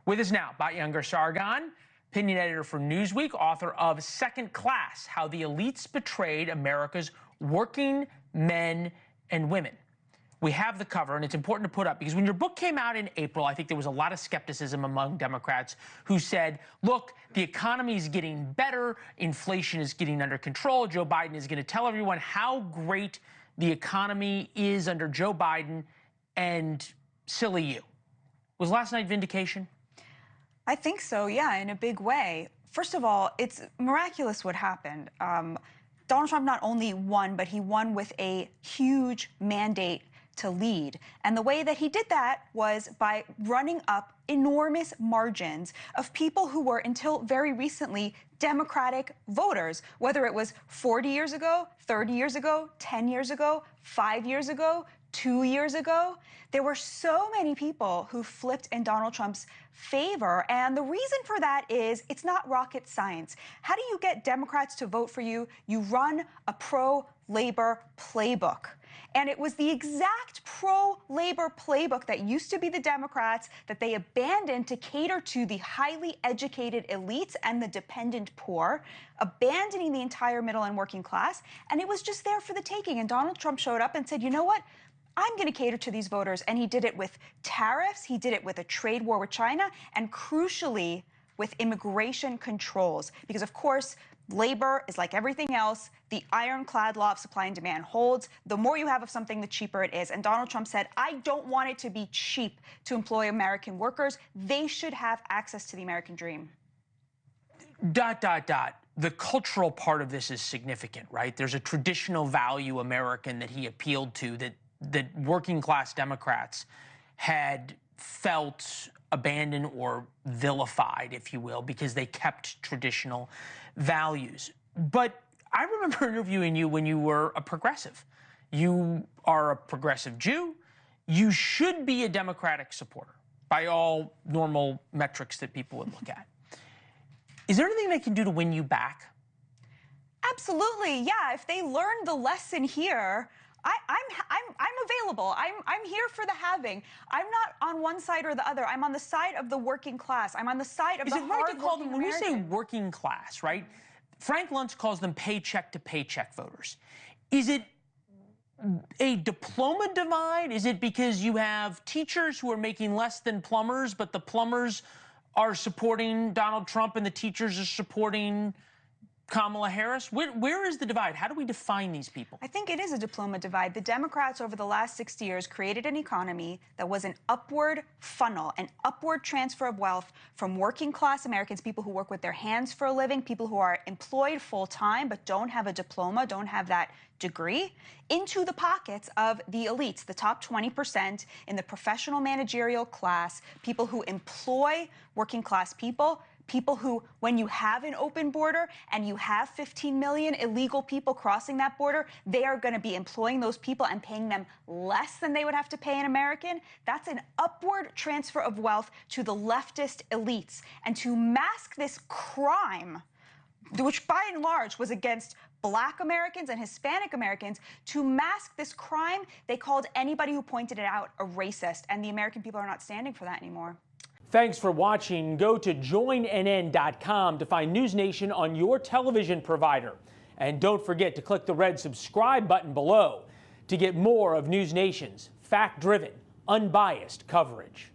With us now, Batya Ungar-Sargon, opinion editor for Newsweek, author of Second Class: How the Elites Betrayed America's Working Men and Women. We have the cover, and it's important to put up because when your book came out in April, I think there was a lot of skepticism among Democrats who said, look, the economy is getting better, inflation is getting under control, Joe Biden is going to tell everyone how great the economy is under Joe Biden, and silly you. Was last night vindication? I think so, yeah, in a big way. First of all, it's miraculous what happened. Donald Trump not only won, but he won with a huge mandate to lead. And the way that he did that was by running up enormous margins of people who were, until very recently, Democratic voters, whether it was 40 years ago, 30 years ago, 10 years ago, 5 years ago, 2 years ago. There were so many people who flipped in Donald Trump's favor. And the reason for that is it's not rocket science. How do you get Democrats to vote for you? You run a pro-labor playbook. And it was the exact pro-labor playbook that used to be the Democrats that they abandoned to cater to the highly educated elites and the dependent poor, abandoning the entire middle and working class. And it was just there for the taking. And Donald Trump showed up and said, you know what? I'm going to cater to these voters. And he did it with tariffs. He did it with a trade war with China. And crucially, with immigration controls. Because, of course, labor is like everything else. The ironclad law of supply and demand holds. The more you have of something, the cheaper it is. And Donald Trump said, I don't want it to be cheap to employ American workers. They should have access to the American dream. ... The cultural part of this is significant, right? There's a traditional value American that he appealed to that working class Democrats had felt abandoned or vilified, if you will, because they kept traditional values. But I remember interviewing you when you were a progressive. You are a progressive Jew. You should be a Democratic supporter by all normal metrics that people would look at. Is there anything they can do to win you back? Absolutely, yeah. If they learn the lesson here, I'm available. I'm here for the having. I'm not on one side or the other. I'm on the side of the working class. I'm on the side of the hard-working American. Is it right to call them, when we say working class, right? Frank Luntz calls them paycheck to paycheck voters. Is it a diploma divide? Is it because you have teachers who are making less than plumbers, but the plumbers are supporting Donald Trump and the teachers are supporting Kamala Harris? Where is the divide? How do we define these people? I think it is a diploma divide. The Democrats over the last 60 years created an economy that was an upward funnel, an upward transfer of wealth from working class Americans, people who work with their hands for a living, people who are employed full time but don't have a diploma, don't have that degree, into the pockets of the elites, the top 20% in the professional managerial class, people who employ working class people. People who, when you have an open border and you have 15 million illegal people crossing that border, they are going to be employing those people and paying them less than they would have to pay an American. That's an upward transfer of wealth to the leftist elites. And to mask this crime, which by and large was against Black Americans and Hispanic Americans, to mask this crime, they called anybody who pointed it out a racist. And the American people are not standing for that anymore. Thanks for watching. Go to joinnn.com to find NewsNation on your television provider. And don't forget to click the red subscribe button below to get more of NewsNation's fact-driven, unbiased coverage.